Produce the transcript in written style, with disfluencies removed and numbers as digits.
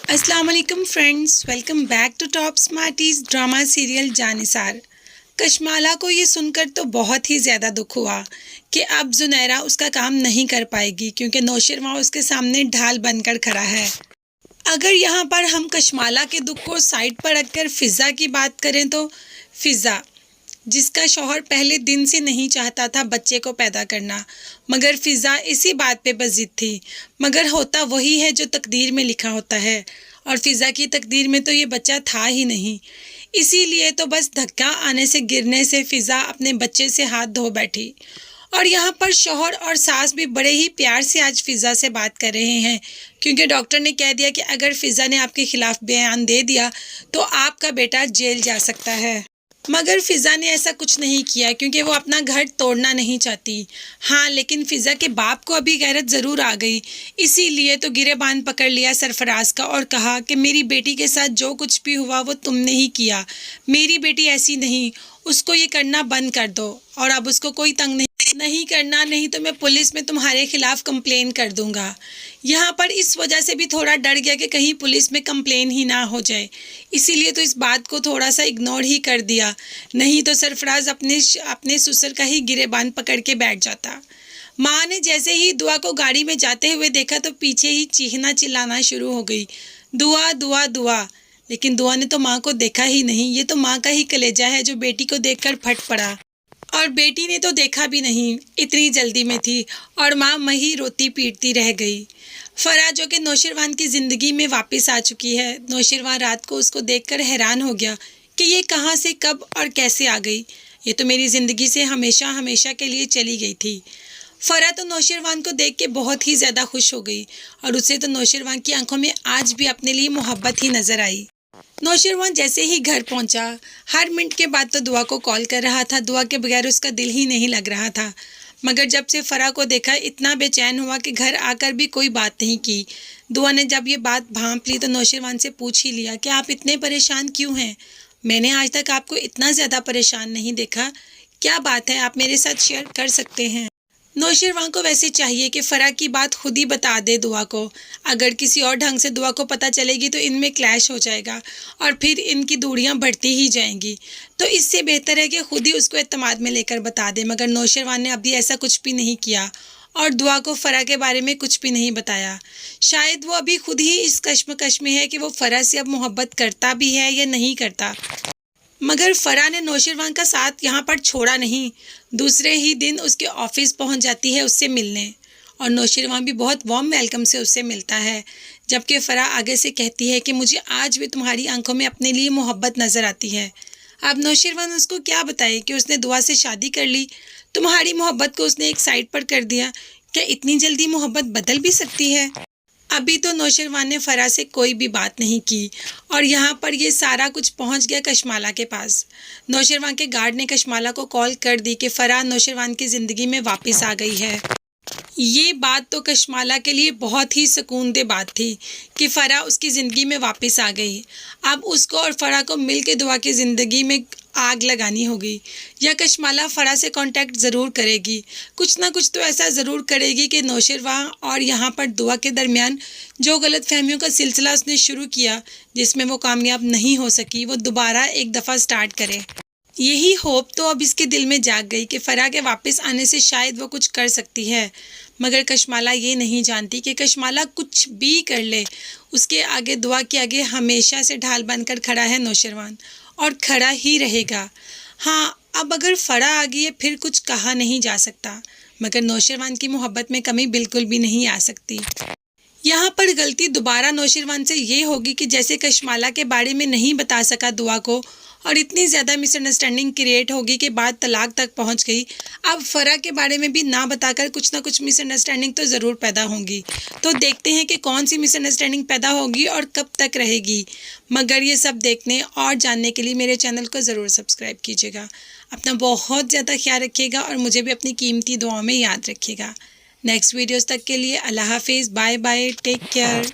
अस्सलाम वालेकुम friends, welcome back to Top Smarties drama serial Jaan Nisar. Kashmala को ये सुनकर तो बहुत ही ज़्यादा दुख हुआ कि अब जुनैरा उसका काम नहीं कर पाएगी क्योंकि नौशिरवां उसके सामने ढाल बनकर खड़ा है। अगर यहाँ पर हम कशमाला के दुख को साइड पर रखकर फ़िज़ा की बात करें तो फ़िज़ा जिसका शौहर पहले दिन से नहीं चाहता था बच्चे को पैदा करना, मगर फ़िज़ा इसी बात पे बस ज़िद थी। मगर होता वही है जो तकदीर में लिखा होता है, और फ़िज़ा की तकदीर में तो ये बच्चा था ही नहीं। इसीलिए तो बस धक्का आने से गिरने से फ़िज़ा अपने बच्चे से हाथ धो बैठी। और यहाँ पर शौहर और सास भी बड़े ही प्यार से आज फ़िज़ा से बात कर रहे हैं, क्योंकि डॉक्टर ने कह दिया कि अगर फ़िज़ा ने आपके ख़िलाफ़ बयान दे दिया तो आपका बेटा जेल जा सकता है। मगर फ़िज़ा ने ऐसा कुछ नहीं किया क्योंकि वो अपना घर तोड़ना नहीं चाहती। हाँ, लेकिन फ़िज़ा के बाप को अभी गैरत ज़रूर आ गई, इसीलिए तो गिरेबान पकड़ लिया सरफराज का और कहा कि मेरी बेटी के साथ जो कुछ भी हुआ वो तुमने ही किया। मेरी बेटी ऐसी नहीं, उसको ये करना बंद कर दो और अब उसको कोई तंग नहीं करना, नहीं तो मैं पुलिस में तुम्हारे खिलाफ कंप्लेन कर दूंगा। यहाँ पर इस वजह से भी थोड़ा डर गया कि कहीं पुलिस में कंप्लेन ही ना हो जाए, इसीलिए तो इस बात को थोड़ा सा इग्नोर ही कर दिया, नहीं तो सरफराज अपने ससुर का ही गिरेबान पकड़ के बैठ जाता। माँ ने जैसे ही दुआ को गाड़ी में जाते हुए देखा तो पीछे ही चीखना चिल्लाना शुरू हो गई, दुआ दुआ दुआ। लेकिन दुआ ने तो माँ को देखा ही नहीं, ये तो माँ का ही कलेजा है जो बेटी को देखकर फट पड़ा। और बेटी ने तो देखा भी नहीं, इतनी जल्दी में थी, और माँ मही रोती पीटती रह गई। फराह जो कि नौशिरवान की ज़िंदगी में वापस आ चुकी है, नौशिरवान रात को उसको देखकर हैरान हो गया कि ये कहाँ से कब और कैसे आ गई। ये तो मेरी ज़िंदगी से हमेशा हमेशा के लिए चली गई थी। फराह तो नौशिरवान को देख के बहुत ही ज़्यादा खुश हो गई, और उसे तो नौशिरवान की आंखों में आज भी अपने लिए मोहब्बत ही नज़र आई। नौशिरवान जैसे ही घर पहुंचा, हर मिनट के बाद तो दुआ को कॉल कर रहा था। दुआ के बगैर उसका दिल ही नहीं लग रहा था। मगर जब से फराह को देखा इतना बेचैन हुआ कि घर आकर भी कोई बात नहीं की। दुआ ने जब ये बात भांप ली तो नौशिरवान से पूछ ही लिया कि आप इतने परेशान क्यों हैं? मैंने आज तक आपको इतना ज़्यादा परेशान नहीं देखा। क्या बात है, आप मेरे साथ शेयर कर सकते हैं। नौशिरवान को वैसे चाहिए कि फराह की बात खुद ही बता दे दुआ को। अगर किसी और ढंग से दुआ को पता चलेगी तो इनमें क्लैश हो जाएगा और फिर इनकी दूरियां बढ़ती ही जाएंगी। तो इससे बेहतर है कि खुद ही उसको एतमाद में लेकर बता दे। मगर नौशिरवान ने अभी ऐसा कुछ भी नहीं किया और दुआ को फराह के बारे में कुछ भी नहीं बताया। शायद वो अभी खुद ही इस कश्मकश में है कि वो फराह से अब मोहब्बत करता भी है या नहीं करता। मगर फराह ने नौशिरवान का साथ यहाँ पर छोड़ा नहीं। दूसरे ही दिन उसके ऑफिस पहुँच जाती है उससे मिलने, और नौशिरवान भी बहुत वार्म वेलकम से उससे मिलता है। जबकि फराह आगे से कहती है कि मुझे आज भी तुम्हारी आंखों में अपने लिए मोहब्बत नज़र आती है। अब नौशिरवान उसको क्या बताए कि उसने दुआ से शादी कर ली, तुम्हारी मोहब्बत को उसने एक साइड पर कर दिया। क्या इतनी जल्दी मोहब्बत बदल भी सकती है? अभी तो नौशिरवान ने फराह से कोई भी बात नहीं की, और यहाँ पर ये सारा कुछ पहुँच गया कशमाला के पास। नौशिरवान के गार्ड ने कशमाला को कॉल कर दी कि फराह नौशिरवान की ज़िंदगी में वापस आ गई है। ये बात तो कशमाला के लिए बहुत ही सुकूनदेह बात थी कि फराह उसकी ज़िंदगी में वापस आ गई। अब उसको और फराह को मिल के दुआ की ज़िंदगी में आग लगानी होगी, या कशमाला फराह से कांटेक्ट ज़रूर करेगी। कुछ ना कुछ तो ऐसा ज़रूर करेगी कि नौशिरवान और यहाँ पर दुआ के दरमियान जो गलतफहमियों का सिलसिला उसने शुरू किया, जिसमें वो कामयाब नहीं हो सकी, वो दोबारा एक दफ़ा स्टार्ट करे। यही होप तो अब इसके दिल में जाग गई कि फराह के वापस आने से शायद वो कुछ कर सकती है। मगर कशमाला ये नहीं जानती कि कशमाला कुछ भी कर ले, उसके आगे दुआ के आगे हमेशा से ढाल बनकर खड़ा है नौशिरवान, और खड़ा ही रहेगा। हाँ, अब अगर फराह आ गई है फिर कुछ कहा नहीं जा सकता, मगर नौशिरवान की मोहब्बत में कमी बिल्कुल भी नहीं आ सकती। यहाँ पर गलती दोबारा नौशिरवान से ये होगी कि जैसे कशमाला के बारे में नहीं बता सका दुआ को, और इतनी ज़्यादा मिसअंडरस्टैंडिंग क्रिएट होगी कि बात तलाक तक पहुँच गई। अब फराह के बारे में भी ना बताकर कुछ ना कुछ मिसअंडरस्टैंडिंग तो ज़रूर पैदा होंगी। तो देखते हैं कि कौन सी मिसअंडरस्टैंडिंग पैदा होगी और कब तक रहेगी। मगर ये सब देखने और जानने के लिए मेरे चैनल को ज़रूर सब्सक्राइब कीजिएगा। अपना बहुत ज़्यादा ख्याल रखिएगा और मुझे भी अपनी कीमती दुआओं में याद रखिएगा। नेक्स्ट वीडियोज़ तक के लिए अल्लाह हाफिज़, बाय बाय, टेक केयर।